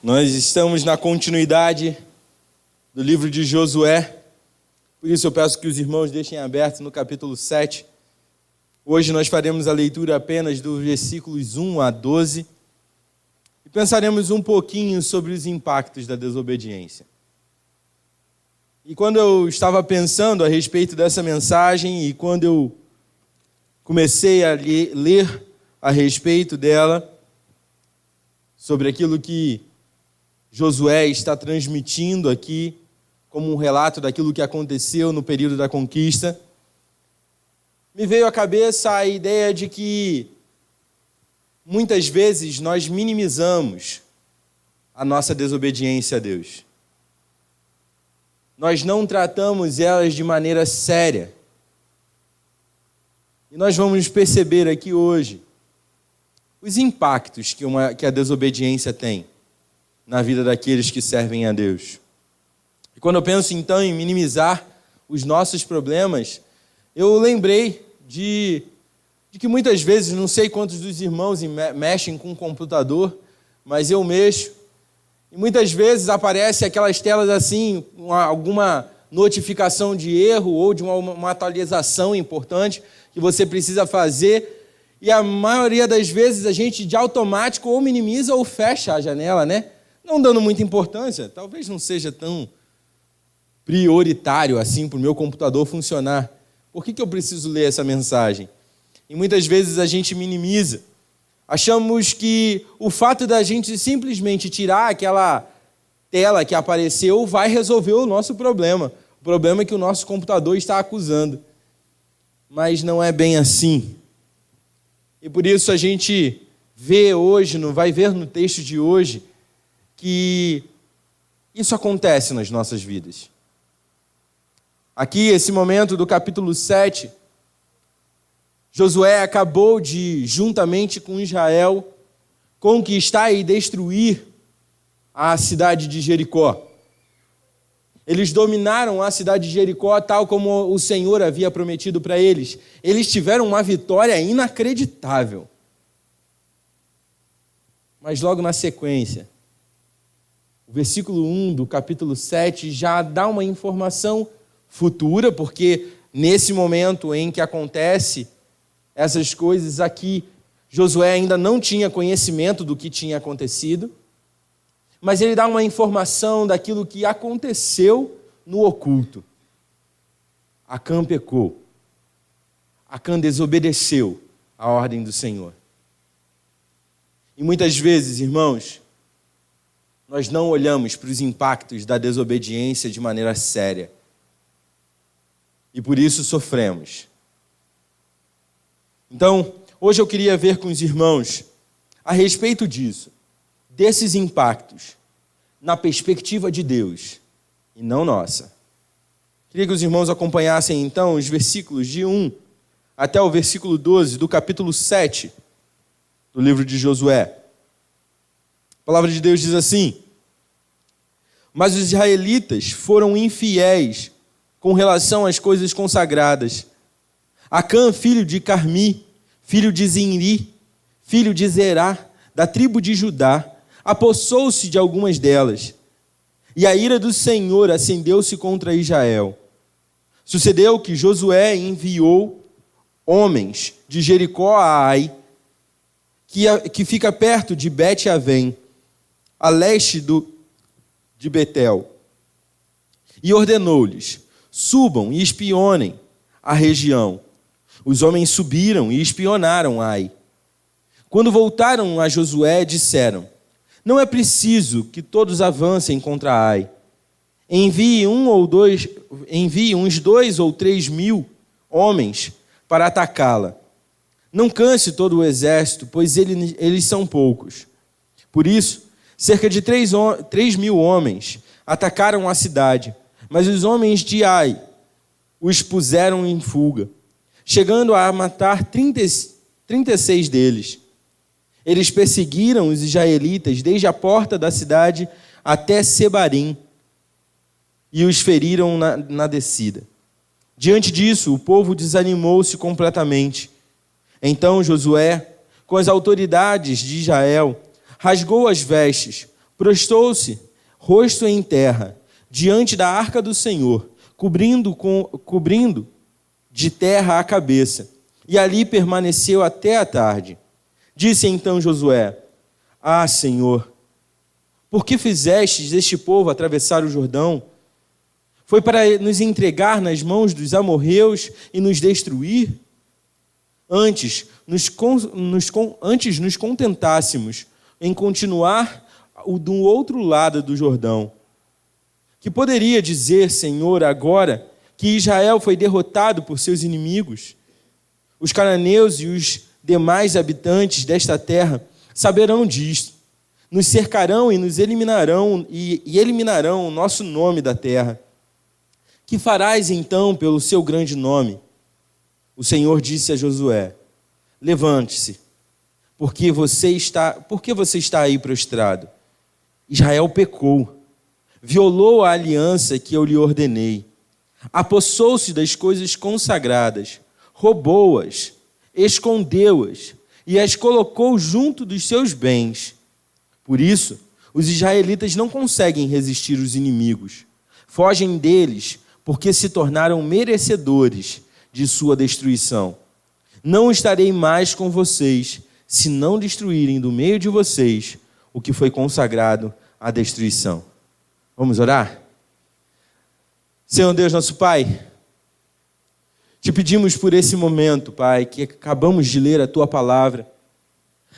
Nós estamos na continuidade do livro de Josué, por isso eu peço que os irmãos deixem aberto no capítulo 7. Hoje nós faremos a leitura apenas dos versículos 1 a 12 e pensaremos um pouquinho sobre os impactos da desobediência. E quando eu estava pensando a respeito dessa mensagem e quando eu comecei a ler a respeito dela, sobre aquilo que Josué está transmitindo aqui, como um relato daquilo que aconteceu no período da conquista, me veio à cabeça a ideia de que muitas vezes nós minimizamos a nossa desobediência a Deus. Nós não tratamos elas de maneira séria. E nós vamos perceber aqui hoje os impactos que a desobediência tem na vida daqueles que servem a Deus. E quando eu penso então em minimizar os nossos problemas, eu lembrei de que muitas vezes, não sei quantos dos irmãos mexem com o computador, mas eu mexo, e muitas vezes aparece aquelas telas assim, alguma notificação de erro ou de uma atualização importante que você precisa fazer, e a maioria das vezes a gente de automático ou minimiza ou fecha a janela, né? Não dando muita importância, talvez não seja tão prioritário assim para o meu computador funcionar. Por que eu preciso ler essa mensagem? E muitas vezes a gente minimiza. Achamos que o fato da gente simplesmente tirar aquela tela que apareceu vai resolver o nosso problema. O problema é que o nosso computador está acusando. Mas não é bem assim. E por isso a gente vê hoje, vai ver no texto de hoje, que isso acontece nas nossas vidas. Aqui, esse momento do capítulo 7, Josué acabou de, juntamente com Israel, conquistar e destruir a cidade de Jericó. Eles dominaram a cidade de Jericó tal como o Senhor havia prometido para eles. Eles tiveram uma vitória inacreditável. Mas logo na sequência, o versículo 1 do capítulo 7 já dá uma informação futura, porque nesse momento em que acontece essas coisas aqui, Josué ainda não tinha conhecimento do que tinha acontecido, mas ele dá uma informação daquilo que aconteceu no oculto. Acã pecou. Acã desobedeceu a ordem do Senhor. E muitas vezes, irmãos, nós não olhamos para os impactos da desobediência de maneira séria. E por isso sofremos. Então, hoje eu queria ver com os irmãos a respeito disso, desses impactos, na perspectiva de Deus e não nossa. Queria que os irmãos acompanhassem então os versículos de 1 até o versículo 12 do capítulo 7 do livro de Josué. A palavra de Deus diz assim: mas os israelitas foram infiéis com relação às coisas consagradas. Acã, filho de Carmi, filho de Zinri, filho de Zerá, da tribo de Judá, apossou-se de algumas delas. E a ira do Senhor acendeu-se contra Israel. Sucedeu que Josué enviou homens de Jericó a Ai, que fica perto de Bet-Avém, a leste de Betel, e ordenou-lhes: subam e espionem a região. Os homens subiram e espionaram Ai. Quando voltaram a Josué, disseram: não é preciso que todos avancem contra Ai. Envie uns 2 ou 3 mil homens para atacá-la. Não canse todo o exército, pois eles são poucos. Por isso, cerca de 3 mil homens atacaram a cidade, mas os homens de Ai os puseram em fuga, chegando a matar 36 deles. Eles perseguiram os israelitas desde a porta da cidade até Sebarim e os feriram na descida. Diante disso, o povo desanimou-se completamente. Então Josué, com as autoridades de Israel, rasgou as vestes, prostou-se, rosto em terra, diante da arca do Senhor, cobrindo de terra a cabeça, e ali permaneceu até a tarde. Disse então Josué: Ah, Senhor, por que fizestes este povo atravessar o Jordão? Foi para nos entregar nas mãos dos amorreus e nos destruir? Antes nos contentássemos em continuar do outro lado do Jordão. Que poderia dizer, Senhor, agora que Israel foi derrotado por seus inimigos? Os cananeus e os demais habitantes desta terra saberão disto. Nos cercarão e nos eliminarão e eliminarão o nosso nome da terra. Que farás então pelo seu grande nome? O Senhor disse a Josué: Levante-se, porque você está aí prostrado? Israel pecou, violou a aliança que eu lhe ordenei, apossou-se das coisas consagradas, roubou-as, escondeu-as e as colocou junto dos seus bens. Por isso, os israelitas não conseguem resistir os inimigos, fogem deles porque se tornaram merecedores de sua destruição. Não estarei mais com vocês, se não destruírem do meio de vocês o que foi consagrado à destruição. Vamos orar? Senhor Deus, nosso Pai, te pedimos por esse momento, Pai, que acabamos de ler a Tua palavra,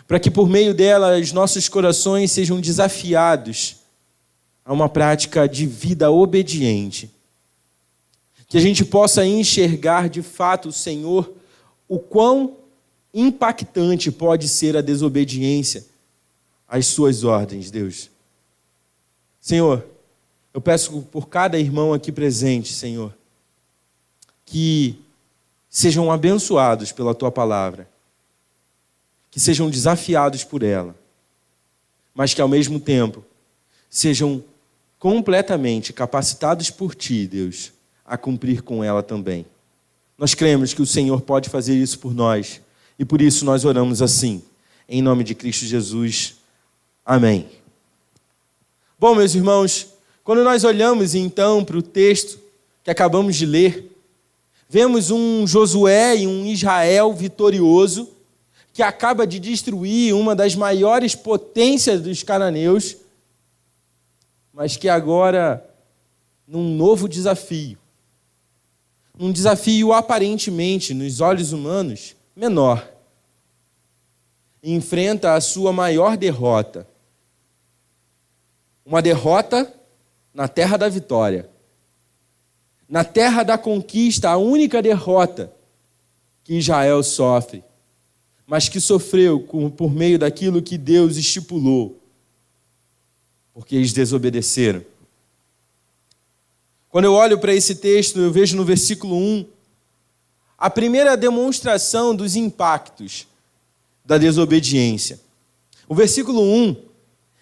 para que por meio dela os nossos corações sejam desafiados a uma prática de vida obediente. Que a gente possa enxergar de fato, Senhor, o quão impactante pode ser a desobediência às suas ordens, Deus. Senhor, eu peço por cada irmão aqui presente, Senhor, que sejam abençoados pela Tua palavra, que sejam desafiados por ela, mas que ao mesmo tempo sejam completamente capacitados por Ti, Deus, a cumprir com ela também. Nós cremos que o Senhor pode fazer isso por nós, e por isso nós oramos assim, em nome de Cristo Jesus. Amém. Bom, meus irmãos, quando nós olhamos então para o texto que acabamos de ler, vemos um Josué e um Israel vitorioso, que acaba de destruir uma das maiores potências dos cananeus, mas que agora, num novo desafio, um desafio aparentemente, nos olhos humanos, menor, enfrenta a sua maior derrota. Uma derrota na terra da vitória. Na terra da conquista, a única derrota que Israel sofre, mas que sofreu por meio daquilo que Deus estipulou, porque eles desobedeceram. Quando eu olho para esse texto, eu vejo no versículo 1 a primeira demonstração dos impactos da desobediência. O versículo 1,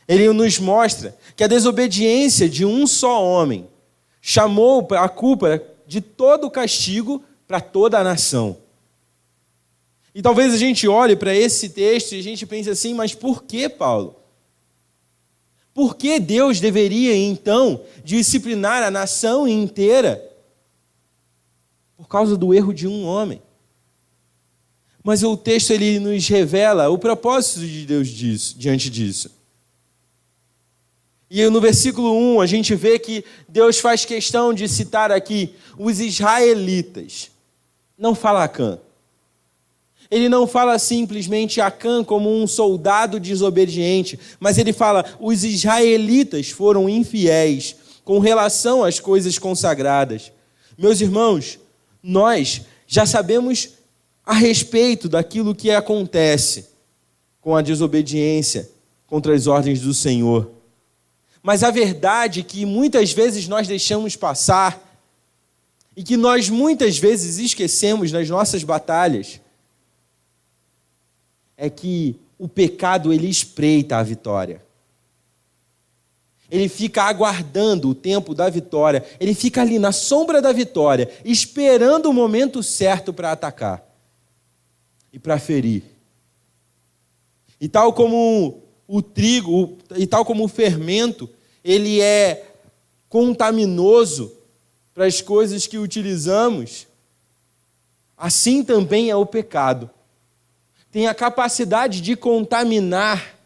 ele nos mostra que a desobediência de um só homem chamou a culpa de todo o castigo para toda a nação. E talvez a gente olhe para esse texto e a gente pense assim, mas por que, Paulo? Por que Deus deveria, então, disciplinar a nação inteira por causa do erro de um homem? Mas o texto ele nos revela o propósito de Deus diante disso. E no versículo 1, a gente vê que Deus faz questão de citar aqui os israelitas. Não fala Acã. Ele não fala simplesmente Acã como um soldado desobediente, mas ele fala, os israelitas foram infiéis com relação às coisas consagradas. Meus irmãos, nós já sabemos a respeito daquilo que acontece com a desobediência contra as ordens do Senhor. Mas a verdade que muitas vezes nós deixamos passar e que nós muitas vezes esquecemos nas nossas batalhas é que o pecado ele espreita a vitória. Ele fica aguardando o tempo da vitória, ele fica ali na sombra da vitória, esperando o momento certo para atacar e para ferir. E tal como o trigo, e tal como o fermento, ele é contaminoso para as coisas que utilizamos, assim também é o pecado. Tem a capacidade de contaminar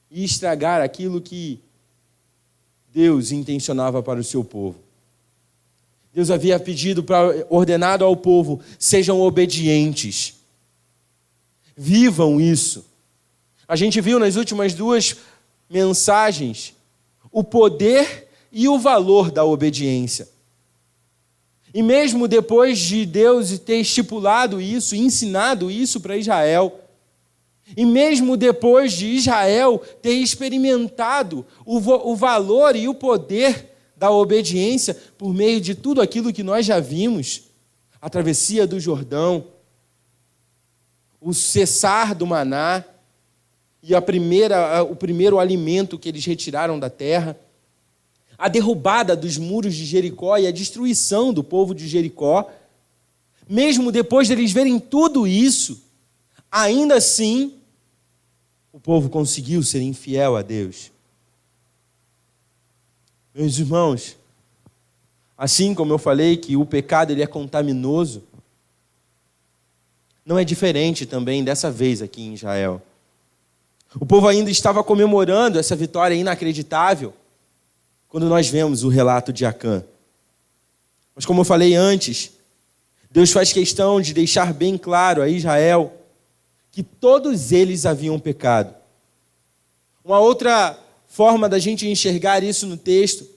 e estragar aquilo que Deus intencionava para o seu povo. Deus havia ordenado ao povo, sejam obedientes. Vivam isso. A gente viu nas últimas duas mensagens o poder e o valor da obediência. E mesmo depois de Deus ter estipulado isso, ensinado isso para Israel, e mesmo depois de Israel ter experimentado o valor e o poder da obediência por meio de tudo aquilo que nós já vimos, a travessia do Jordão, o cessar do maná e o primeiro alimento que eles retiraram da terra, a derrubada dos muros de Jericó e a destruição do povo de Jericó, mesmo depois deles verem tudo isso, ainda assim, o povo conseguiu ser infiel a Deus. Meus irmãos, assim como eu falei que o pecado ele é contaminoso, não é diferente também dessa vez aqui em Israel. O povo ainda estava comemorando essa vitória inacreditável quando nós vemos o relato de Acã. Mas como eu falei antes, Deus faz questão de deixar bem claro a Israel que todos eles haviam pecado. Uma outra forma da gente enxergar isso no texto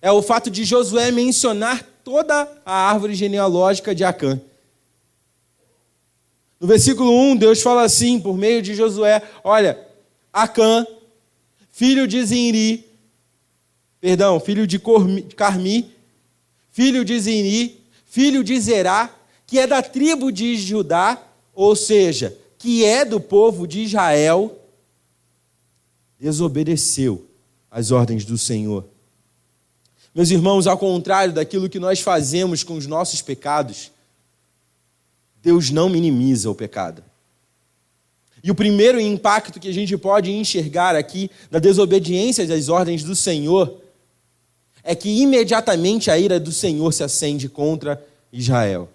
é o fato de Josué mencionar toda a árvore genealógica de Acã. No versículo 1, Deus fala assim, por meio de Josué, olha, Acã, filho de filho de Carmi, filho de Zinri, filho de Zerá, que é da tribo de Judá, ou seja, que é do povo de Israel, desobedeceu às ordens do Senhor. Meus irmãos, ao contrário daquilo que nós fazemos com os nossos pecados, Deus não minimiza o pecado. E o primeiro impacto que a gente pode enxergar aqui da desobediência às ordens do Senhor é que imediatamente a ira do Senhor se acende contra Israel.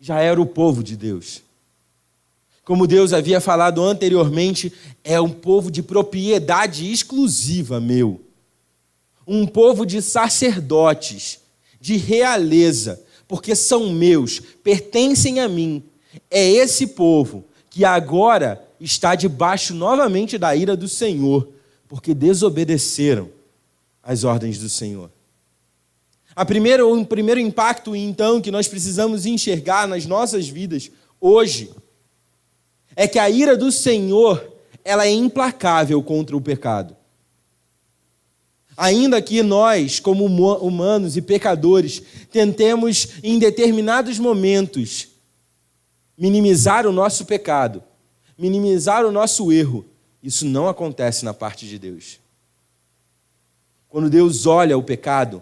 Israel era o povo de Deus. Como Deus havia falado anteriormente, é um povo de propriedade exclusiva meu. Um povo de sacerdotes, de realeza, porque são meus, pertencem a mim. É esse povo que agora está debaixo novamente da ira do Senhor, porque desobedeceram às ordens do Senhor. O primeiro impacto, então, que nós precisamos enxergar nas nossas vidas hoje, é que a ira do Senhor, ela é implacável contra o pecado. Ainda que nós, como humanos e pecadores, tentemos em determinados momentos minimizar o nosso pecado, minimizar o nosso erro, isso não acontece na parte de Deus. Quando Deus olha o pecado,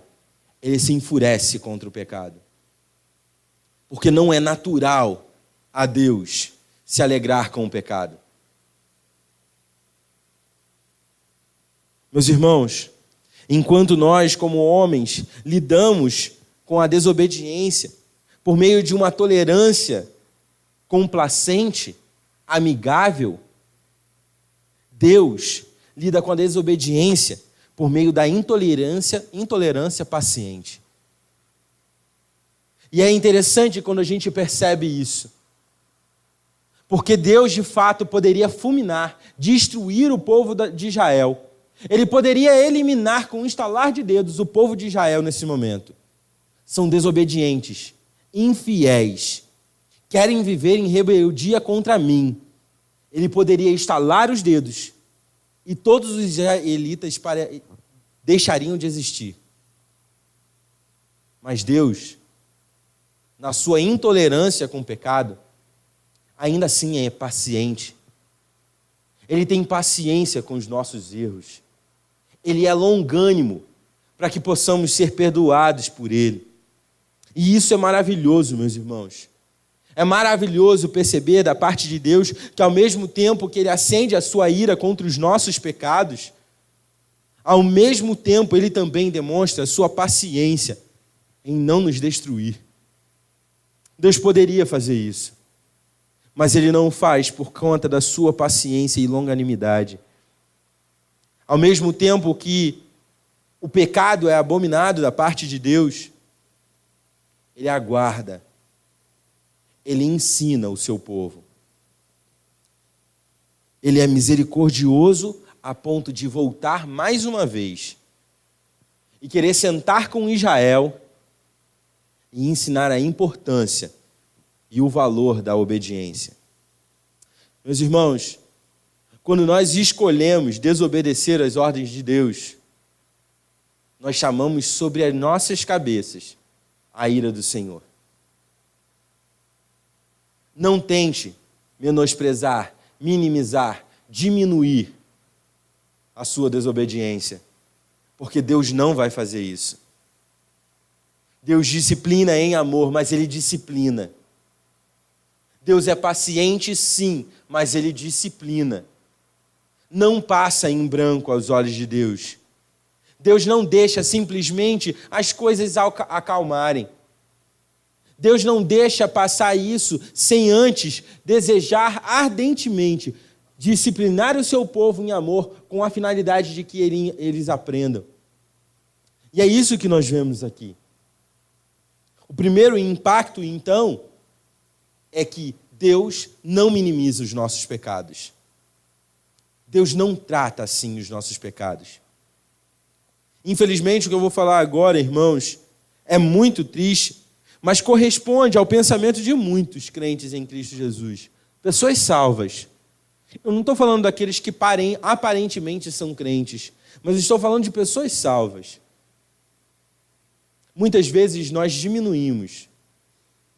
ele se enfurece contra o pecado. Porque não é natural a Deus se alegrar com o pecado. Meus irmãos, enquanto nós, como homens, lidamos com a desobediência por meio de uma tolerância complacente, amigável, Deus lida com a desobediência por meio da intolerância paciente. E é interessante quando a gente percebe isso. Porque Deus, de fato, poderia fulminar, destruir o povo de Israel. Ele poderia eliminar com um estalar de dedos o povo de Israel nesse momento. São desobedientes, infiéis, querem viver em rebeldia contra mim. Ele poderia estalar os dedos e todos os israelitas deixariam de existir. Mas Deus, na sua intolerância com o pecado, ainda assim é paciente. Ele tem paciência com os nossos erros. Ele é longânimo para que possamos ser perdoados por Ele. E isso é maravilhoso, meus irmãos. É maravilhoso perceber da parte de Deus que ao mesmo tempo que Ele acende a sua ira contra os nossos pecados, ao mesmo tempo Ele também demonstra a sua paciência em não nos destruir. Deus poderia fazer isso, mas Ele não o faz por conta da sua paciência e longanimidade. Ao mesmo tempo que o pecado é abominado da parte de Deus, Ele aguarda, Ele ensina o seu povo. Ele é misericordioso a ponto de voltar mais uma vez e querer sentar com Israel e ensinar a importância e o valor da obediência. Meus irmãos, quando nós escolhemos desobedecer às ordens de Deus, nós chamamos sobre as nossas cabeças a ira do Senhor. Não tente menosprezar, minimizar, diminuir a sua desobediência, porque Deus não vai fazer isso. Deus disciplina em amor, mas Ele disciplina. Deus é paciente, sim, mas Ele disciplina. Não passa em branco aos olhos de Deus. Deus não deixa simplesmente as coisas acalmarem. Deus não deixa passar isso sem antes desejar ardentemente disciplinar o seu povo em amor com a finalidade de que eles aprendam. E é isso que nós vemos aqui. O primeiro impacto, então, é que Deus não minimiza os nossos pecados. Deus não trata assim os nossos pecados. Infelizmente, o que eu vou falar agora, irmãos, é muito triste, mas corresponde ao pensamento de muitos crentes em Cristo Jesus. Pessoas salvas. Eu não estou falando daqueles que aparentemente são crentes, mas estou falando de pessoas salvas. Muitas vezes nós diminuímos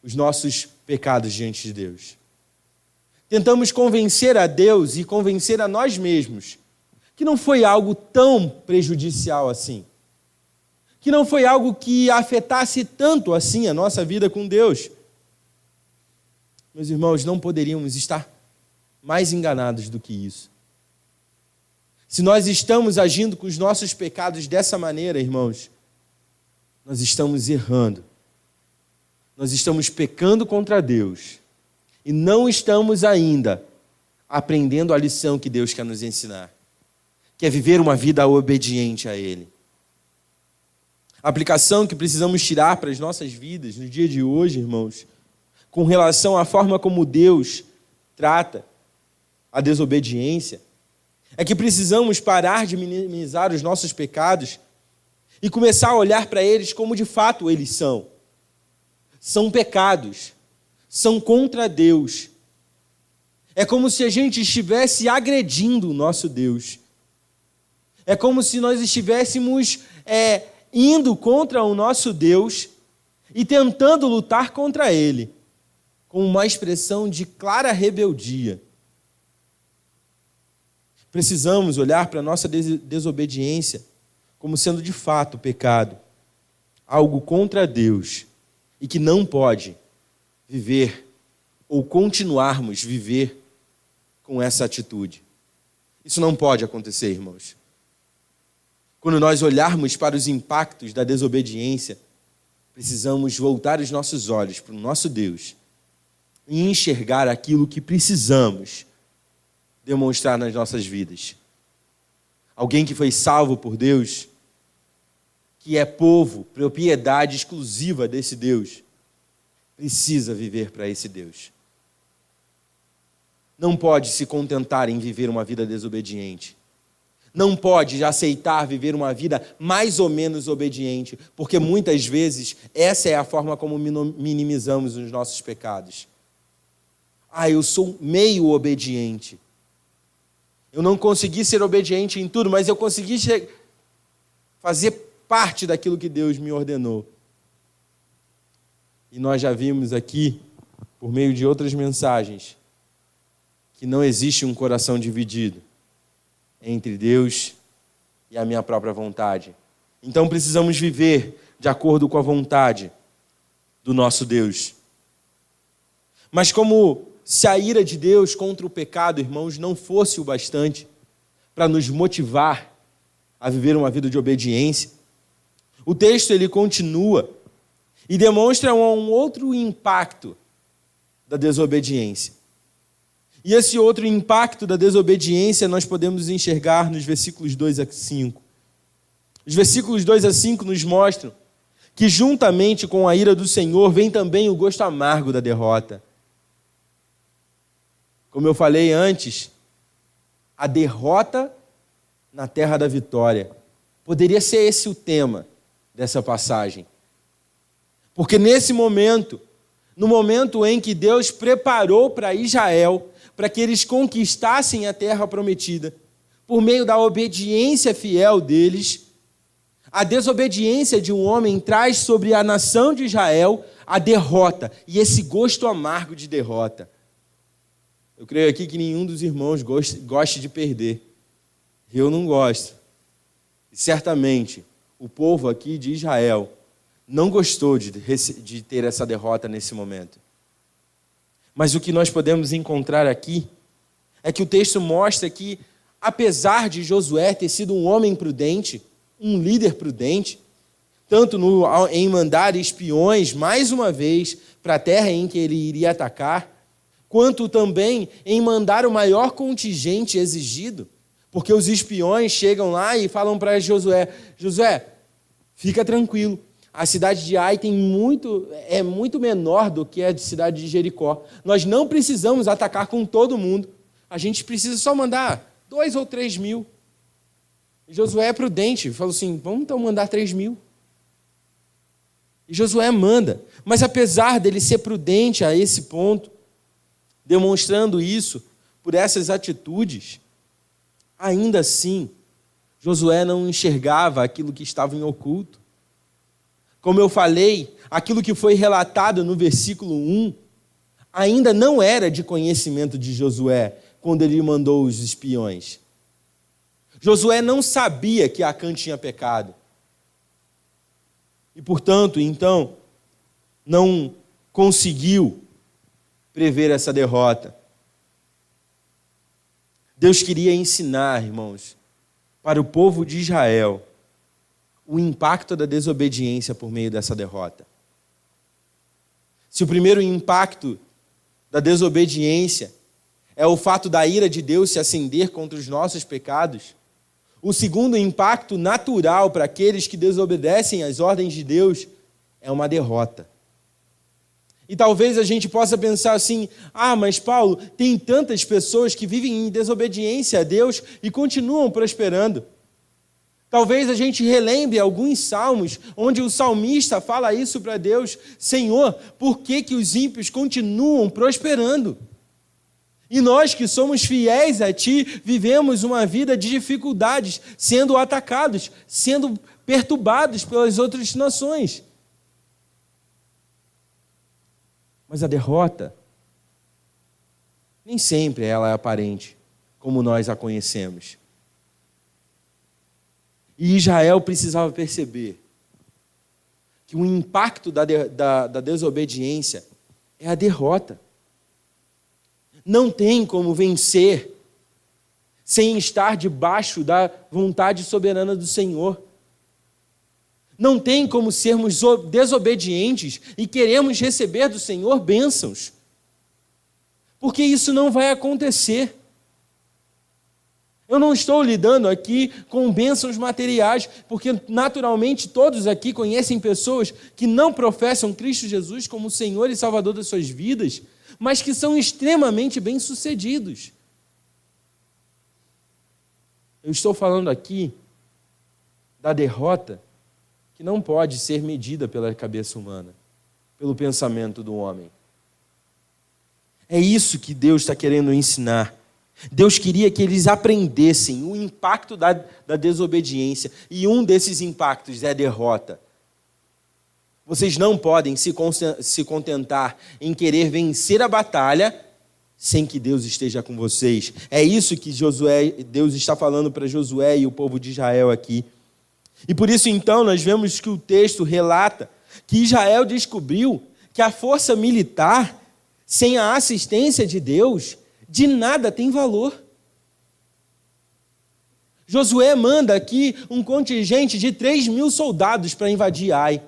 os nossos pecados diante de Deus. Tentamos convencer a Deus e convencer a nós mesmos que não foi algo tão prejudicial assim. Que não foi algo que afetasse tanto assim a nossa vida com Deus. Meus irmãos, não poderíamos estar mais enganados do que isso. Se nós estamos agindo com os nossos pecados dessa maneira, irmãos, nós estamos errando. Nós estamos pecando contra Deus. E não estamos ainda aprendendo a lição que Deus quer nos ensinar, que é viver uma vida obediente a Ele. A aplicação que precisamos tirar para as nossas vidas no dia de hoje, irmãos, com relação à forma como Deus trata a desobediência, é que precisamos parar de minimizar os nossos pecados e começar a olhar para eles como de fato eles são. São pecados, são contra Deus. É como se a gente estivesse agredindo o nosso Deus. É como se nós estivéssemos indo contra o nosso Deus e tentando lutar contra Ele, com uma expressão de clara rebeldia. Precisamos olhar para a nossa desobediência como sendo de fato pecado, algo contra Deus e que não pode viver ou continuarmos viver com essa atitude. Isso não pode acontecer, irmãos. Quando nós olharmos para os impactos da desobediência, precisamos voltar os nossos olhos para o nosso Deus e enxergar aquilo que precisamos demonstrar nas nossas vidas. Alguém que foi salvo por Deus, que é povo, propriedade exclusiva desse Deus, precisa viver para esse Deus. Não pode se contentar em viver uma vida desobediente. Não pode aceitar viver uma vida mais ou menos obediente, porque muitas vezes essa é a forma como minimizamos os nossos pecados. Eu sou meio obediente. Eu não consegui ser obediente em tudo, mas eu consegui fazer parte daquilo que Deus me ordenou. E nós já vimos aqui, por meio de outras mensagens, que não existe um coração dividido entre Deus e a minha própria vontade. Então precisamos viver de acordo com a vontade do nosso Deus. Mas como se a ira de Deus contra o pecado, irmãos, não fosse o bastante para nos motivar a viver uma vida de obediência, o texto ele continua e demonstra um outro impacto da desobediência. E esse outro impacto da desobediência nós podemos enxergar nos versículos 2 a 5. Os versículos 2 a 5 nos mostram que juntamente com a ira do Senhor vem também o gosto amargo da derrota. Como eu falei antes, a derrota na terra da vitória. Poderia ser esse o tema dessa passagem. Porque nesse momento, no momento em que Deus preparou para Israel, para que eles conquistassem a terra prometida, por meio da obediência fiel deles, a desobediência de um homem traz sobre a nação de Israel a derrota e esse gosto amargo de derrota. Eu creio aqui que nenhum dos irmãos goste de perder. Eu não gosto. E certamente o povo aqui de Israel não gostou de ter essa derrota nesse momento. Mas o que nós podemos encontrar aqui é que o texto mostra que, apesar de Josué ter sido um homem prudente, um líder prudente, tanto em mandar espiões, mais uma vez, para a terra em que ele iria atacar, quanto também em mandar o maior contingente exigido, porque os espiões chegam lá e falam para Josué, Josué, fica tranquilo, a cidade de Ai é muito menor do que a cidade de Jericó. Nós não precisamos atacar com todo mundo. A gente precisa só mandar 2 ou 3 mil. E Josué é prudente. Falou assim, vamos então mandar 3 mil. E Josué manda. Mas apesar dele ser prudente a esse ponto, demonstrando isso por essas atitudes, ainda assim, Josué não enxergava aquilo que estava em oculto. Como eu falei, aquilo que foi relatado no versículo 1 ainda não era de conhecimento de Josué quando ele mandou os espiões. Josué não sabia que Acã tinha pecado. E, portanto, então, não conseguiu prever essa derrota. Deus queria ensinar, irmãos, para o povo de Israel o impacto da desobediência por meio dessa derrota. Se o primeiro impacto da desobediência é o fato da ira de Deus se acender contra os nossos pecados, o segundo impacto natural para aqueles que desobedecem às ordens de Deus é uma derrota. E talvez a gente possa pensar assim, mas Paulo, tem tantas pessoas que vivem em desobediência a Deus e continuam prosperando. Talvez a gente relembre alguns salmos onde o salmista fala isso para Deus, Senhor, por que os ímpios continuam prosperando? E nós que somos fiéis a Ti, vivemos uma vida de dificuldades, sendo atacados, sendo perturbados pelas outras nações. Mas a derrota, nem sempre ela é aparente, como nós a conhecemos. E Israel precisava perceber que o impacto da desobediência é a derrota. Não tem como vencer sem estar debaixo da vontade soberana do Senhor. Não tem como sermos desobedientes e queremos receber do Senhor bênçãos. Porque isso não vai acontecer. Eu não estou lidando aqui com bênçãos materiais, porque naturalmente todos aqui conhecem pessoas que não professam Cristo Jesus como Senhor e Salvador das suas vidas, mas que são extremamente bem-sucedidos. Eu estou falando aqui da derrota que não pode ser medida pela cabeça humana, pelo pensamento do homem. É isso que Deus está querendo ensinar. Deus queria que eles aprendessem o impacto da desobediência, e um desses impactos é a derrota. Vocês não podem se contentar em querer vencer a batalha sem que Deus esteja com vocês. É isso que Deus está falando para Josué e o povo de Israel aqui. E por isso, então, nós vemos que o texto relata que Israel descobriu que a força militar sem a assistência de Deus, de nada tem valor. Josué manda aqui um contingente de 3.000 soldados para invadir Ai.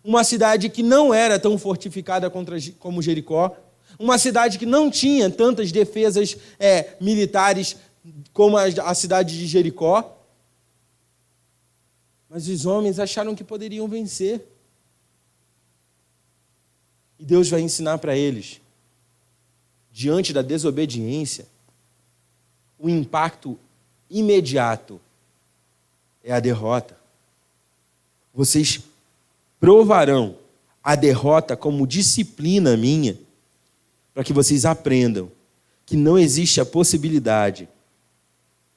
Uma cidade que não era tão fortificada como Jericó, uma cidade que não tinha tantas defesas militares como a cidade de Jericó. Mas os homens acharam que poderiam vencer. E Deus vai ensinar para eles, diante da desobediência, o impacto imediato é a derrota. Vocês provarão a derrota como disciplina minha, para que vocês aprendam que não existe a possibilidade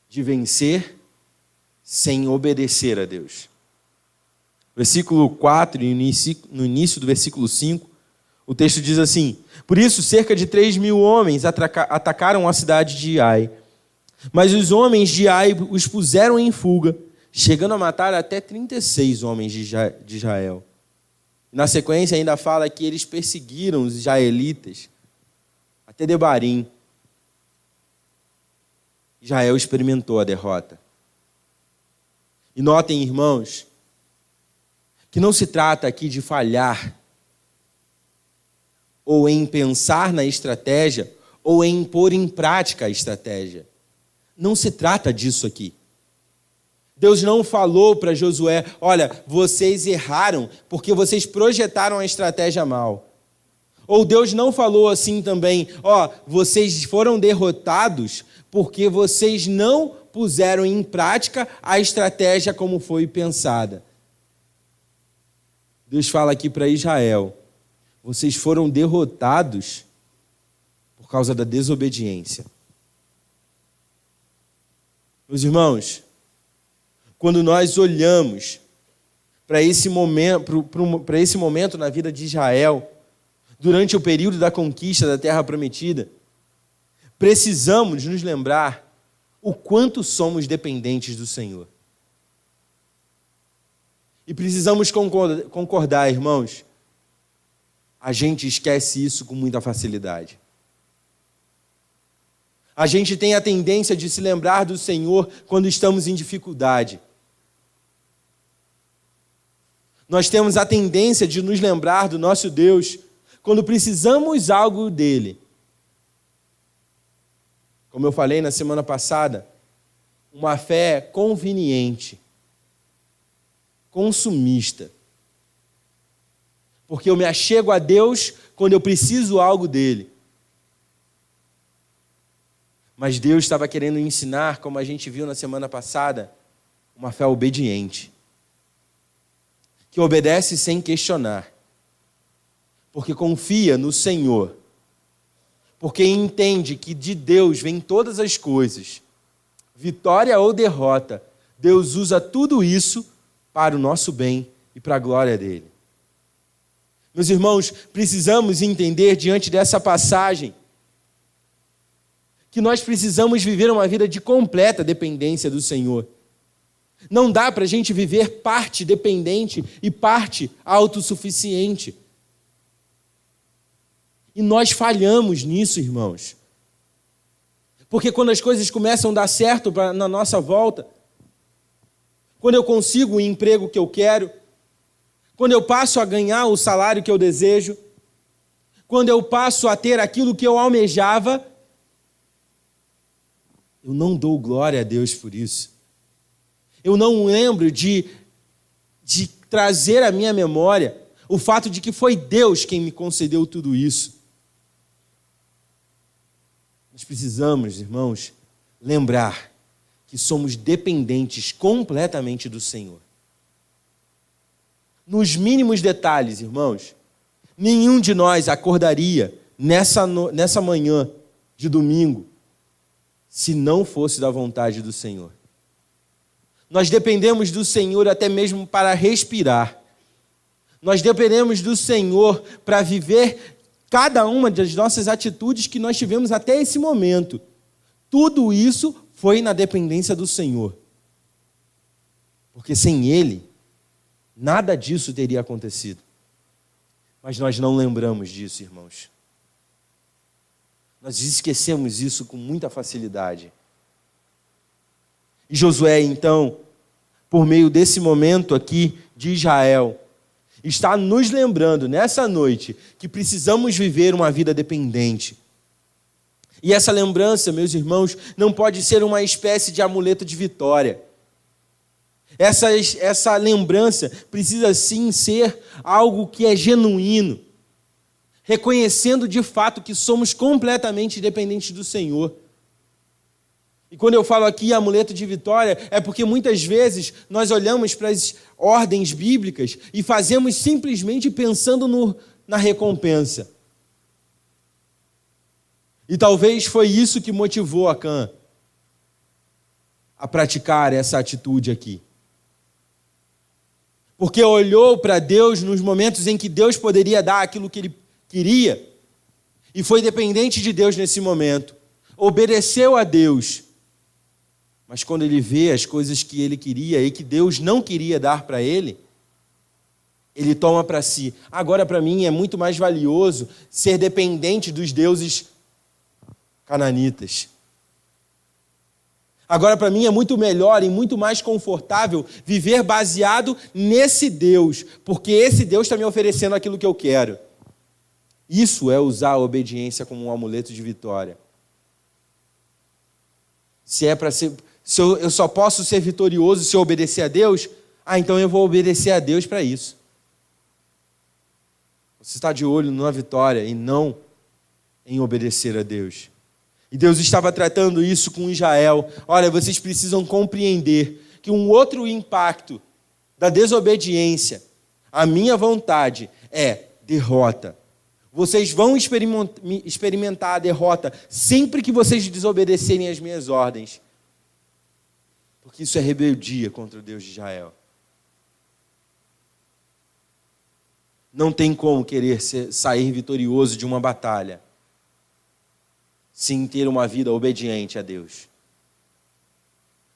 de vencer sem obedecer a Deus. Versículo 4, e no início do versículo 5, o texto diz assim: por isso, cerca de 3.000 homens atacaram a cidade de Ai. Mas os homens de Ai os puseram em fuga, chegando a matar até 36 homens de Israel. Na sequência ainda fala que eles perseguiram os israelitas até Debarim. Israel experimentou a derrota. E notem, irmãos, que não se trata aqui de falhar, ou em pensar na estratégia, ou em pôr em prática a estratégia. Não se trata disso aqui. Deus não falou para Josué: olha, vocês erraram porque vocês projetaram a estratégia mal. Ou Deus não falou assim também: vocês foram derrotados porque vocês não puseram em prática a estratégia como foi pensada. Deus fala aqui para Israel: vocês foram derrotados por causa da desobediência. Meus irmãos, quando nós olhamos para esse momento na vida de Israel, durante o período da conquista da Terra Prometida, precisamos nos lembrar o quanto somos dependentes do Senhor. E precisamos concordar, irmãos, a gente esquece isso com muita facilidade. A gente tem a tendência de se lembrar do Senhor quando estamos em dificuldade. Nós temos a tendência de nos lembrar do nosso Deus quando precisamos algo dele. Como eu falei na semana passada, uma fé conveniente, consumista. Porque eu me achego a Deus quando eu preciso algo dele. Mas Deus estava querendo ensinar, como a gente viu na semana passada, uma fé obediente, que obedece sem questionar, porque confia no Senhor, porque entende que de Deus vem todas as coisas, vitória ou derrota, Deus usa tudo isso para o nosso bem e para a glória dele. Meus irmãos, precisamos entender diante dessa passagem que nós precisamos viver uma vida de completa dependência do Senhor. Não dá para a gente viver parte dependente e parte autossuficiente. E nós falhamos nisso, irmãos. Porque quando as coisas começam a dar certo na nossa volta, quando eu consigo o emprego que eu quero, quando eu passo a ganhar o salário que eu desejo, quando eu passo a ter aquilo que eu almejava, eu não dou glória a Deus por isso. Eu não lembro de trazer à minha memória o fato de que foi Deus quem me concedeu tudo isso. Nós precisamos, irmãos, lembrar que somos dependentes completamente do Senhor. Nos mínimos detalhes, irmãos, nenhum de nós acordaria nessa manhã de domingo se não fosse da vontade do Senhor. Nós dependemos do Senhor até mesmo para respirar. Nós dependemos do Senhor para viver cada uma das nossas atitudes que nós tivemos até esse momento. Tudo isso foi na dependência do Senhor. Porque sem Ele, nada disso teria acontecido. Mas nós não lembramos disso, irmãos. Nós esquecemos isso com muita facilidade. E Josué, então, por meio desse momento aqui de Israel, está nos lembrando nessa noite que precisamos viver uma vida dependente. E essa lembrança, meus irmãos, não pode ser uma espécie de amuleto de vitória. Essa lembrança precisa sim ser algo que é genuíno, reconhecendo de fato que somos completamente dependentes do Senhor. E quando eu falo aqui amuleto de vitória, é porque muitas vezes nós olhamos para as ordens bíblicas e fazemos simplesmente pensando na recompensa. E talvez foi isso que motivou Acã a praticar essa atitude aqui. Porque olhou para Deus nos momentos em que Deus poderia dar aquilo que ele queria e foi dependente de Deus nesse momento. Obedeceu a Deus. Mas quando ele vê as coisas que ele queria e que Deus não queria dar para ele, ele toma para si. Agora, para mim, é muito mais valioso ser dependente dos deuses cananitas. Agora, para mim, é muito melhor e muito mais confortável viver baseado nesse Deus, porque esse Deus está me oferecendo aquilo que eu quero. Isso é usar a obediência como um amuleto de vitória. Se eu só posso ser vitorioso se eu obedecer a Deus, então eu vou obedecer a Deus para isso. Você está de olho na vitória e não em obedecer a Deus. E Deus estava tratando isso com Israel. Olha, vocês precisam compreender que um outro impacto da desobediência à minha vontade é derrota. Vocês vão experimentar a derrota sempre que vocês desobedecerem às minhas ordens. Porque isso é rebeldia contra o Deus de Israel. Não tem como querer sair vitorioso de uma batalha sem ter uma vida obediente a Deus.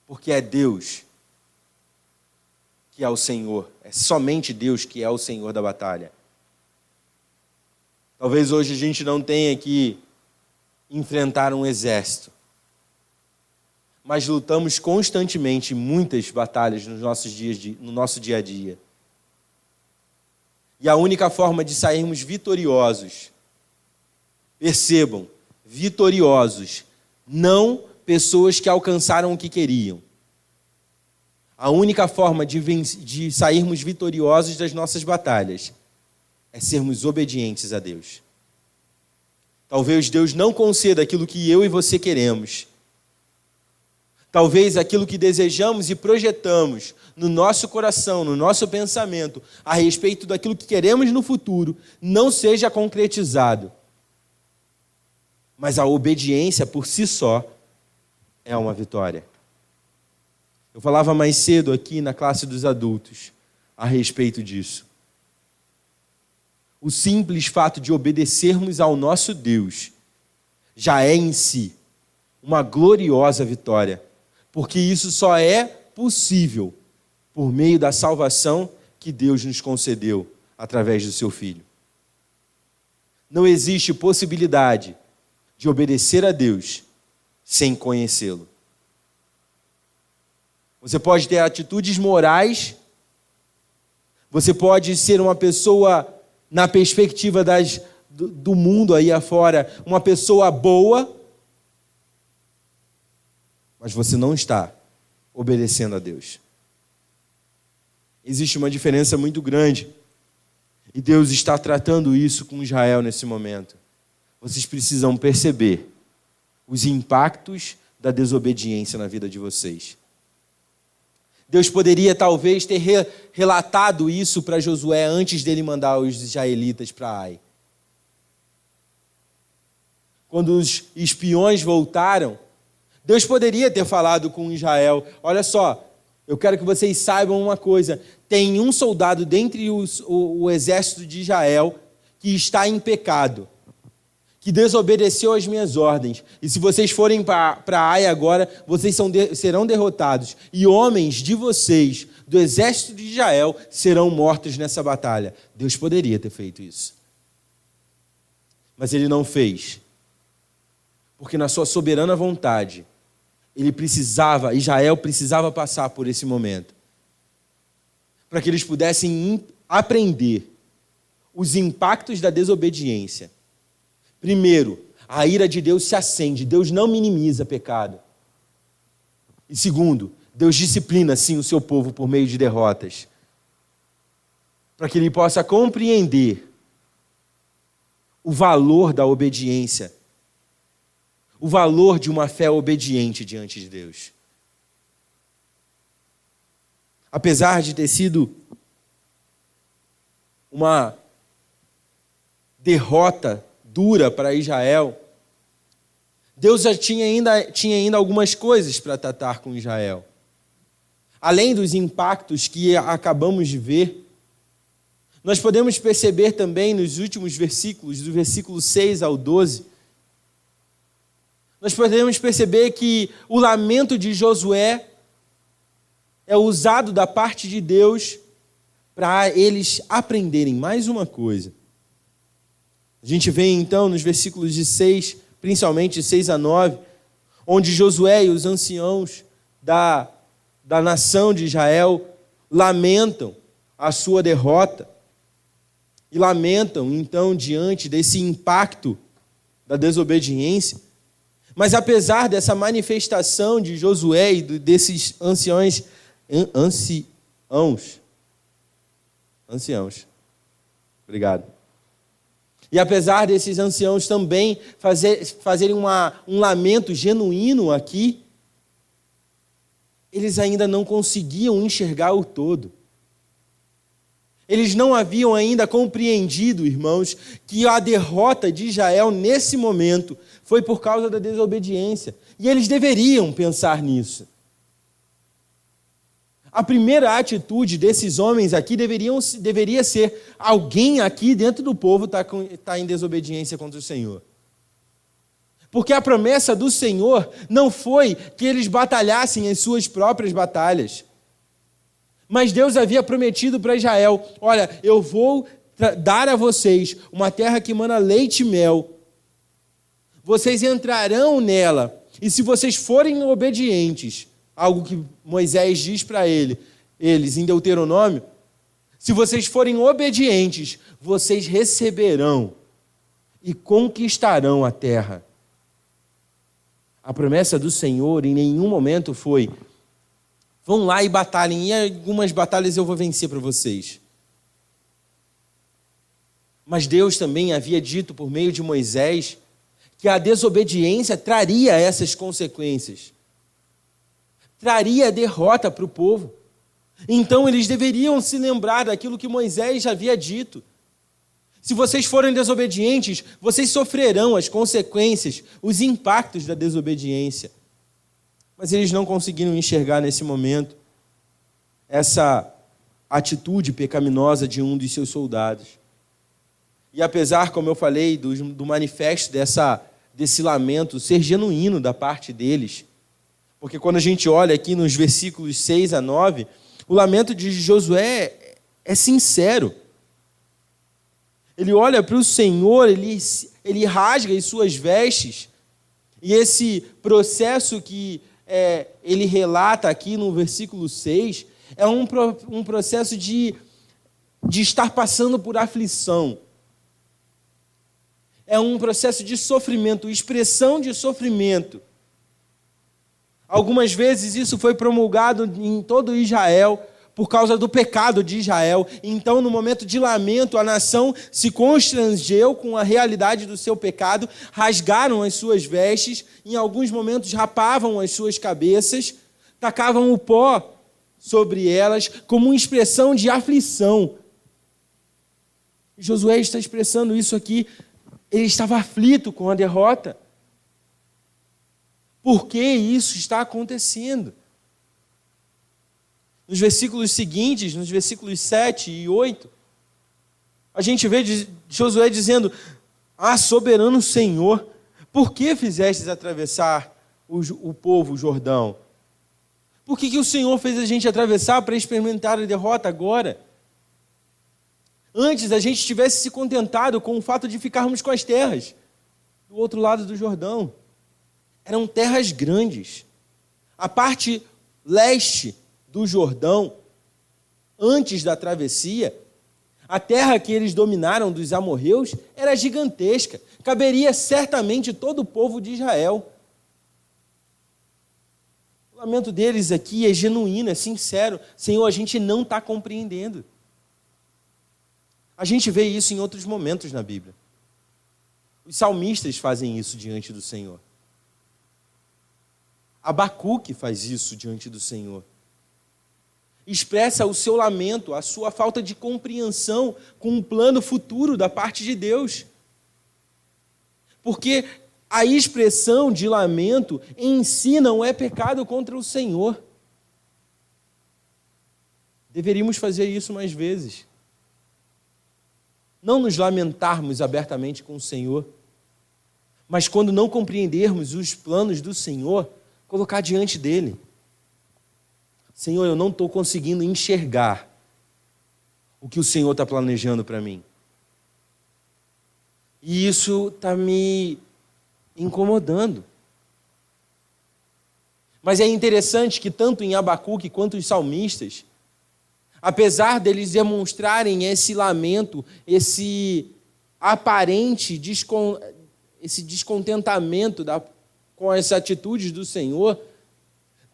Porque é Deus que é o Senhor. É somente Deus que é o Senhor da batalha. Talvez hoje a gente não tenha que enfrentar um exército. Mas lutamos constantemente muitas batalhas no nosso dia a dia. E a única forma de sairmos vitoriosos, percebam, vitoriosos, não pessoas que alcançaram o que queriam. A única forma de sairmos vitoriosos das nossas batalhas é sermos obedientes a Deus. Talvez Deus não conceda aquilo que eu e você queremos. Talvez aquilo que desejamos e projetamos no nosso coração, no nosso pensamento, a respeito daquilo que queremos no futuro, não seja concretizado. Mas a obediência por si só é uma vitória. Eu falava mais cedo aqui na classe dos adultos a respeito disso. O simples fato de obedecermos ao nosso Deus já é em si uma gloriosa vitória, porque isso só é possível por meio da salvação que Deus nos concedeu através do seu Filho. Não existe possibilidade de obedecer a Deus sem conhecê-lo. Você pode ter atitudes morais, você pode ser uma pessoa, na perspectiva do mundo aí afora, uma pessoa boa, mas você não está obedecendo a Deus. Existe uma diferença muito grande. E Deus está tratando isso com Israel nesse momento. Vocês precisam perceber os impactos da desobediência na vida de vocês. Deus poderia talvez ter relatado isso para Josué antes dele mandar os israelitas para Ai. Quando os espiões voltaram, Deus poderia ter falado com Israel: olha só, eu quero que vocês saibam uma coisa, tem um soldado dentre o exército de Israel que está em pecado, que desobedeceu às minhas ordens. E se vocês forem para Ai agora, vocês serão derrotados. E homens de vocês, do exército de Israel, serão mortos nessa batalha. Deus poderia ter feito isso. Mas ele não fez. Porque na sua soberana vontade, Israel precisava passar por esse momento. Para que eles pudessem aprender os impactos da desobediência. Primeiro, a ira de Deus se acende. Deus não minimiza pecado. E segundo, Deus disciplina, sim, o seu povo por meio de derrotas. Para que ele possa compreender o valor da obediência. O valor de uma fé obediente diante de Deus. Apesar de ter sido uma derrota dura para Israel, Deus já tinha ainda algumas coisas para tratar com Israel. Além dos impactos que acabamos de ver, nós podemos perceber também nos últimos versículos, do versículo 6 ao 12, nós podemos perceber que o lamento de Josué é usado da parte de Deus para eles aprenderem mais uma coisa. A gente vê então nos versículos de 6, principalmente 6 a 9, onde Josué e os anciãos da nação de Israel lamentam a sua derrota e lamentam então diante desse impacto da desobediência. Mas apesar dessa manifestação de Josué e desses anciãos, obrigado. E apesar desses anciãos também fazerem um lamento genuíno aqui, eles ainda não conseguiam enxergar o todo. Eles não haviam ainda compreendido, irmãos, que a derrota de Israel nesse momento foi por causa da desobediência. E eles deveriam pensar nisso. A primeira atitude desses homens aqui deveria ser: alguém aqui dentro do povo está em desobediência contra o Senhor. Porque a promessa do Senhor não foi que eles batalhassem as suas próprias batalhas. Mas Deus havia prometido para Israel: olha, eu vou dar a vocês uma terra que emana leite e mel. Vocês entrarão nela. E se vocês forem obedientes, algo que Moisés diz para eles em Deuteronômio, se vocês forem obedientes, vocês receberão e conquistarão a terra. A promessa do Senhor em nenhum momento foi: vão lá e batalhem, e algumas batalhas eu vou vencer para vocês. Mas Deus também havia dito por meio de Moisés que a desobediência traria essas consequências. Traria derrota para o povo. Então eles deveriam se lembrar daquilo que Moisés já havia dito. Se vocês forem desobedientes, vocês sofrerão as consequências, os impactos da desobediência. Mas eles não conseguiram enxergar nesse momento essa atitude pecaminosa de um dos seus soldados. E apesar, como eu falei, do manifesto desse lamento ser genuíno da parte deles, porque quando a gente olha aqui nos versículos 6 a 9, o lamento de Josué é sincero. Ele olha para o Senhor, ele rasga as suas vestes, e esse processo que ele relata aqui no versículo 6 é um processo de estar passando por aflição. É um processo de sofrimento, expressão de sofrimento. Algumas vezes isso foi promulgado em todo Israel por causa do pecado de Israel. Então, no momento de lamento, a nação se constrangeu com a realidade do seu pecado, rasgaram as suas vestes, em alguns momentos rapavam as suas cabeças, tacavam o pó sobre elas como uma expressão de aflição. Josué está expressando isso aqui. Ele estava aflito com a derrota. Por que isso está acontecendo? Nos versículos seguintes, nos versículos 7 e 8, a gente vê Josué dizendo: soberano Senhor, por que fizestes atravessar o povo o Jordão? Por que o Senhor fez a gente atravessar para experimentar a derrota agora? Antes a gente tivesse se contentado com o fato de ficarmos com as terras do outro lado do Jordão. Eram terras grandes. A parte leste do Jordão, antes da travessia, a terra que eles dominaram dos amorreus era gigantesca. Caberia certamente todo o povo de Israel. O lamento deles aqui é genuíno, é sincero. Senhor, a gente não está compreendendo. A gente vê isso em outros momentos na Bíblia. Os salmistas fazem isso diante do Senhor. Abacuque faz isso diante do Senhor. Expressa o seu lamento, a sua falta de compreensão com um plano futuro da parte de Deus. Porque a expressão de lamento em si não é pecado contra o Senhor. Deveríamos fazer isso mais vezes. Não nos lamentarmos abertamente com o Senhor, mas quando não compreendermos os planos do Senhor, colocar diante dele. Senhor, eu não estou conseguindo enxergar o que o Senhor está planejando para mim. E isso está me incomodando. Mas é interessante que tanto em Abacuque quanto os salmistas, apesar deles demonstrarem esse lamento, esse aparente esse descontentamento com as atitudes do Senhor,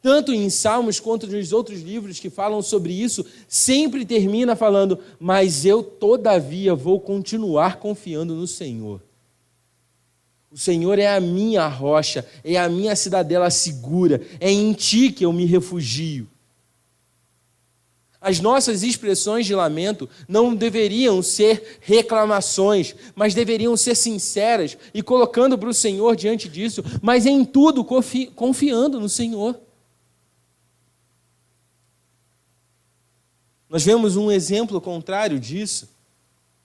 tanto em Salmos quanto nos outros livros que falam sobre isso, sempre termina falando: mas eu, todavia, vou continuar confiando no Senhor. O Senhor é a minha rocha, é a minha cidadela segura, é em Ti que eu me refugio. As nossas expressões de lamento não deveriam ser reclamações, mas deveriam ser sinceras e colocando para o Senhor diante disso, mas em tudo confiando no Senhor. Nós vemos um exemplo contrário disso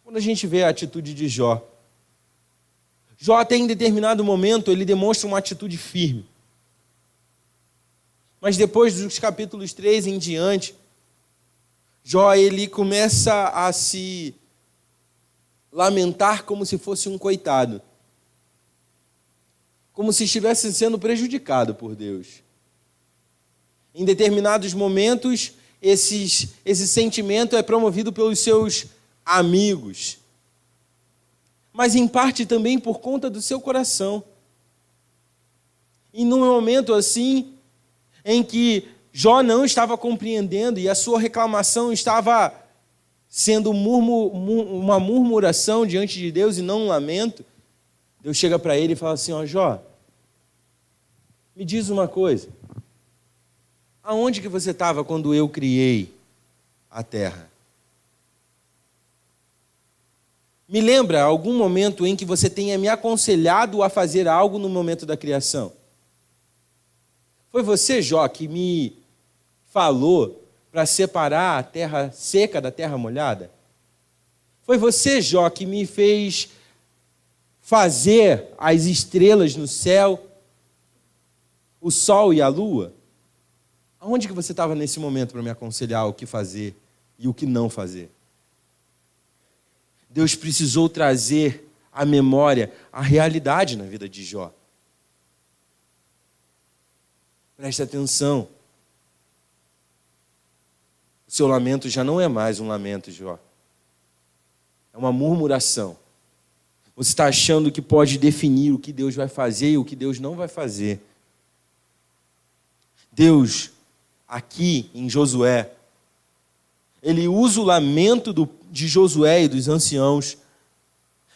quando a gente vê a atitude de Jó. Jó, até em determinado momento, ele demonstra uma atitude firme. Mas depois dos capítulos 3 em diante, Jó, ele começa a se lamentar como se fosse um coitado. Como se estivesse sendo prejudicado por Deus. Em determinados momentos, esse sentimento é promovido pelos seus amigos. Mas em parte também por conta do seu coração. E num momento assim, em que Jó não estava compreendendo e a sua reclamação estava sendo uma murmuração diante de Deus e não um lamento, Deus chega para ele e fala assim: ó, Jó, me diz uma coisa, aonde que você estava quando eu criei a terra? Me lembra algum momento em que você tenha me aconselhado a fazer algo no momento da criação? Foi você, Jó, que me falou para separar a terra seca da terra molhada? Foi você, Jó, que me fez fazer as estrelas no céu, o sol e a lua? Aonde que você estava nesse momento para me aconselhar o que fazer e o que não fazer? Deus precisou trazer à memória a realidade na vida de Jó. Preste atenção. O seu lamento já não é mais um lamento, Jó. É uma murmuração. Você está achando que pode definir o que Deus vai fazer e o que Deus não vai fazer. Deus, aqui em Josué, ele usa o lamento de Josué e dos anciãos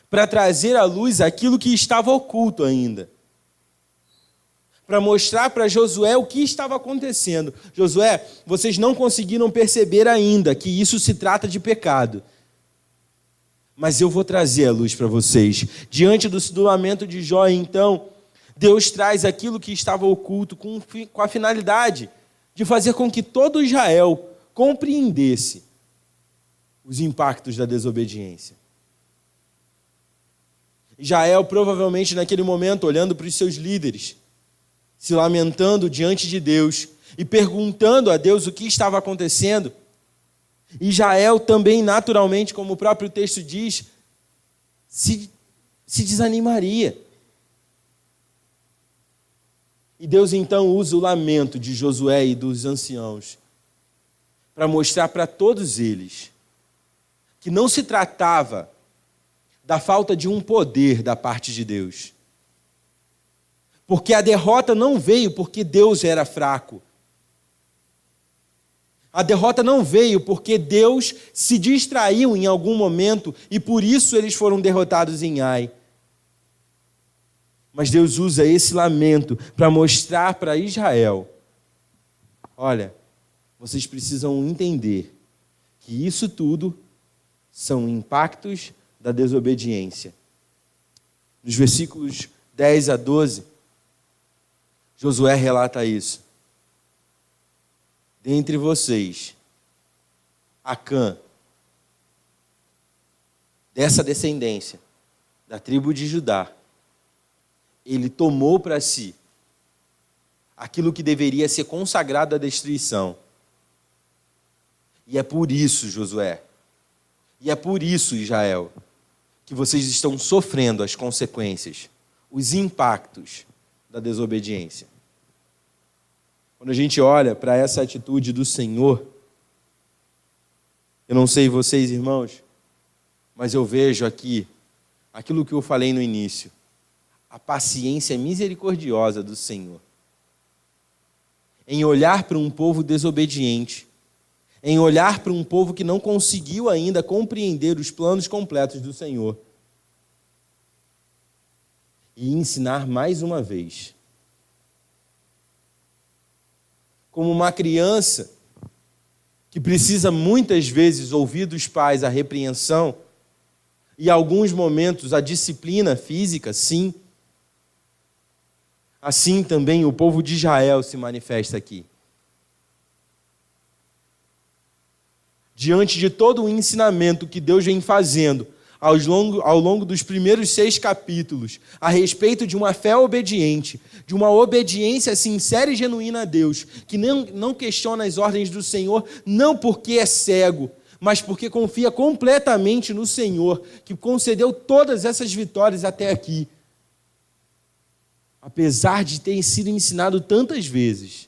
para trazer à luz aquilo que estava oculto ainda. Para mostrar para Josué o que estava acontecendo. Josué, vocês não conseguiram perceber ainda que isso se trata de pecado. Mas eu vou trazer a luz para vocês. Diante do lamento de Jó, então, Deus traz aquilo que estava oculto com a finalidade de fazer com que todo Israel compreendesse os impactos da desobediência. Israel, provavelmente naquele momento, olhando para os seus líderes, se lamentando diante de Deus e perguntando a Deus o que estava acontecendo, Israel também, naturalmente, como o próprio texto diz, se desanimaria. E Deus então usa o lamento de Josué e dos anciãos para mostrar para todos eles que não se tratava da falta de um poder da parte de Deus. Porque a derrota não veio porque Deus era fraco. A derrota não veio porque Deus se distraiu em algum momento e por isso eles foram derrotados em Ai. Mas Deus usa esse lamento para mostrar para Israel: olha, vocês precisam entender que isso tudo são impactos da desobediência. Nos versículos 10 a 12, Josué relata isso. Dentre vocês, Acã, dessa descendência, da tribo de Judá, ele tomou para si aquilo que deveria ser consagrado à destruição. E é por isso, Josué, e é por isso, Israel, que vocês estão sofrendo as consequências, os impactos da desobediência. Quando a gente olha para essa atitude do Senhor, eu não sei vocês, irmãos, mas eu vejo aqui aquilo que eu falei no início, a paciência misericordiosa do Senhor em olhar para um povo desobediente, em olhar para um povo que não conseguiu ainda compreender os planos completos do Senhor e ensinar mais uma vez. Como uma criança que precisa muitas vezes ouvir dos pais a repreensão e, em alguns momentos, a disciplina física, sim. Assim também o povo de Israel se manifesta aqui. Diante de todo o ensinamento que Deus vem fazendo ao longo dos primeiros 6 capítulos, a respeito de uma fé obediente, de uma obediência sincera e genuína a Deus, que não questiona as ordens do Senhor, não porque é cego, mas porque confia completamente no Senhor, que concedeu todas essas vitórias até aqui. Apesar de ter sido ensinado tantas vezes,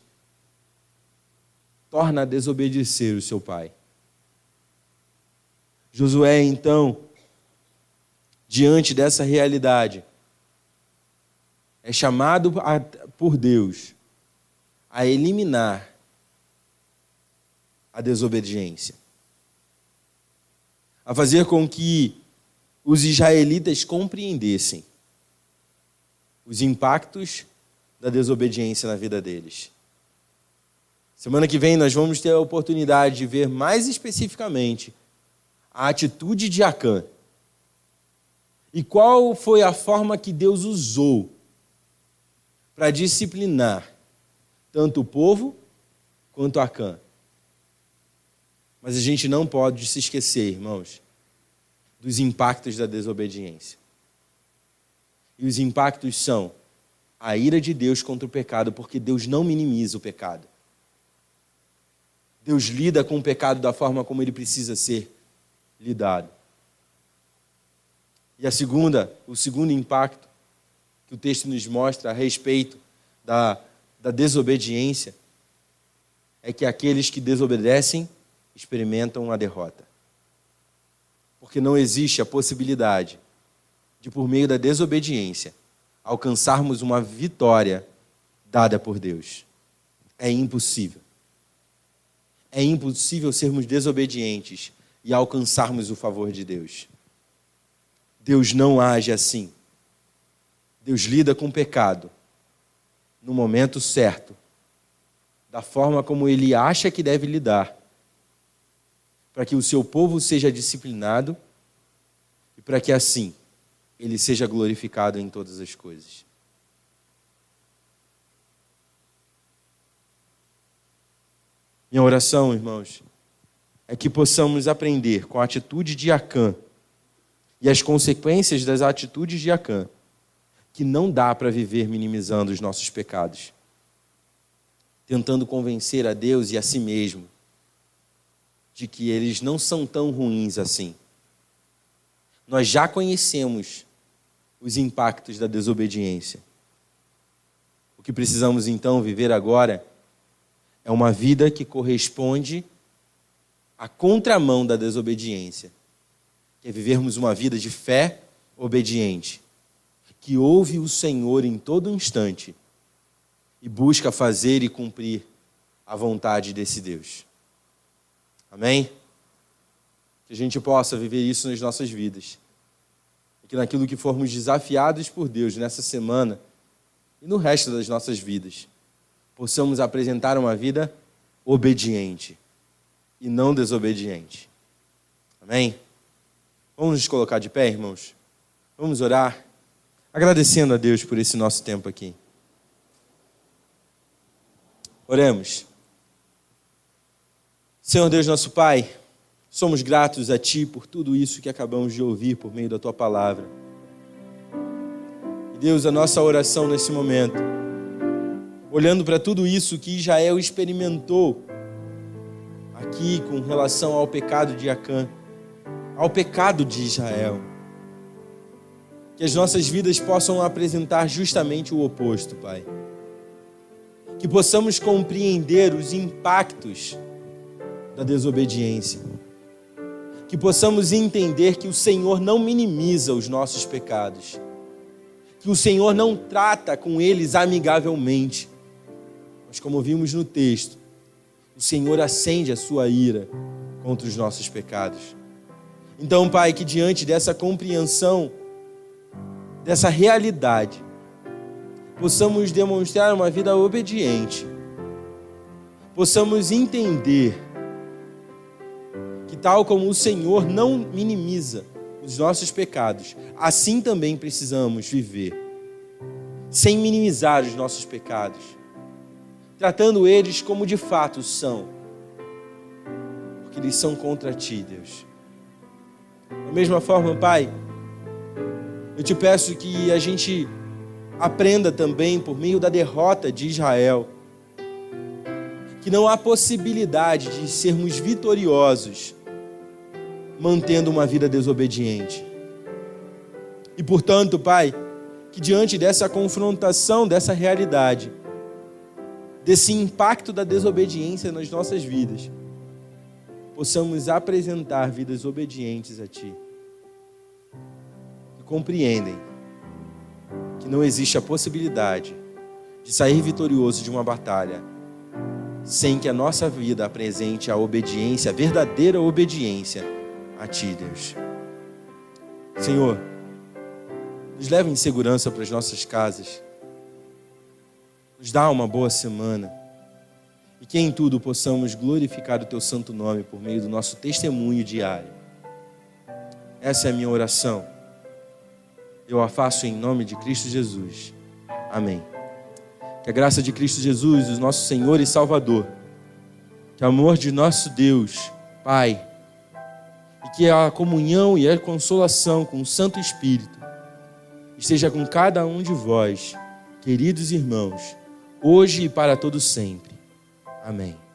torna a desobedecer o seu pai. Josué, então, diante dessa realidade, é chamado por Deus a eliminar a desobediência, a fazer com que os israelitas compreendessem os impactos da desobediência na vida deles. Semana que vem nós vamos ter a oportunidade de ver mais especificamente a atitude de Acã. E qual foi a forma que Deus usou para disciplinar tanto o povo quanto Acã. Mas a gente não pode se esquecer, irmãos, dos impactos da desobediência. E os impactos são a ira de Deus contra o pecado, porque Deus não minimiza o pecado. Deus lida com o pecado da forma como ele precisa ser lidado. E o segundo impacto que o texto nos mostra a respeito da desobediência é que aqueles que desobedecem experimentam a derrota. Porque não existe a possibilidade de, por meio da desobediência, alcançarmos uma vitória dada por Deus. É impossível. É impossível sermos desobedientes e alcançarmos o favor de Deus. Deus não age assim. Deus lida com o pecado no momento certo, da forma como Ele acha que deve lidar, para que o seu povo seja disciplinado e para que assim Ele seja glorificado em todas as coisas. Minha oração, irmãos, é que possamos aprender com a atitude de Acã e as consequências das atitudes de Acã, que não dá para viver minimizando os nossos pecados, tentando convencer a Deus e a si mesmo de que eles não são tão ruins assim. Nós já conhecemos os impactos da desobediência. O que precisamos então viver agora é uma vida que corresponde à contramão da desobediência, que é vivermos uma vida de fé obediente, que ouve o Senhor em todo instante e busca fazer e cumprir a vontade desse Deus. Amém? Que a gente possa viver isso nas nossas vidas. E que naquilo que formos desafiados por Deus nessa semana e no resto das nossas vidas, possamos apresentar uma vida obediente e não desobediente. Amém? Vamos nos colocar de pé, irmãos? Vamos orar, agradecendo a Deus por esse nosso tempo aqui. Oremos. Senhor Deus, nosso Pai, somos gratos a Ti por tudo isso que acabamos de ouvir por meio da Tua palavra. E Deus, a nossa oração nesse momento, olhando para tudo isso que Israel experimentou aqui com relação ao pecado de Acã, ao pecado de Israel, que as nossas vidas possam apresentar justamente o oposto, Pai. Que possamos compreender os impactos da desobediência. Que possamos entender que o Senhor não minimiza os nossos pecados. Que o Senhor não trata com eles amigavelmente. Mas como vimos no texto, o Senhor acende a sua ira contra os nossos pecados. Então, Pai, que diante dessa compreensão, dessa realidade, possamos demonstrar uma vida obediente. Possamos entender que tal como o Senhor não minimiza os nossos pecados, assim também precisamos viver, sem minimizar os nossos pecados, tratando eles como de fato são, porque eles são contra Ti, Deus. Da mesma forma, Pai, eu Te peço que a gente aprenda também por meio da derrota de Israel, que não há possibilidade de sermos vitoriosos mantendo uma vida desobediente. E portanto, Pai, que diante dessa confrontação, dessa realidade, desse impacto da desobediência nas nossas vidas, possamos apresentar vidas obedientes a Ti, que compreendem que não existe a possibilidade de sair vitorioso de uma batalha sem que a nossa vida apresente a obediência, a verdadeira obediência a Ti, Deus. Senhor, nos leva em segurança para as nossas casas, nos dá uma boa semana e que em tudo possamos glorificar o Teu santo nome por meio do nosso testemunho diário. Essa é a minha oração. Eu a faço em nome de Cristo Jesus. Amém. Que a graça de Cristo Jesus, o nosso Senhor e Salvador, que o amor de nosso Deus, Pai, e que a comunhão e a consolação com o Santo Espírito esteja com cada um de vós, queridos irmãos, hoje e para todo sempre. Amém.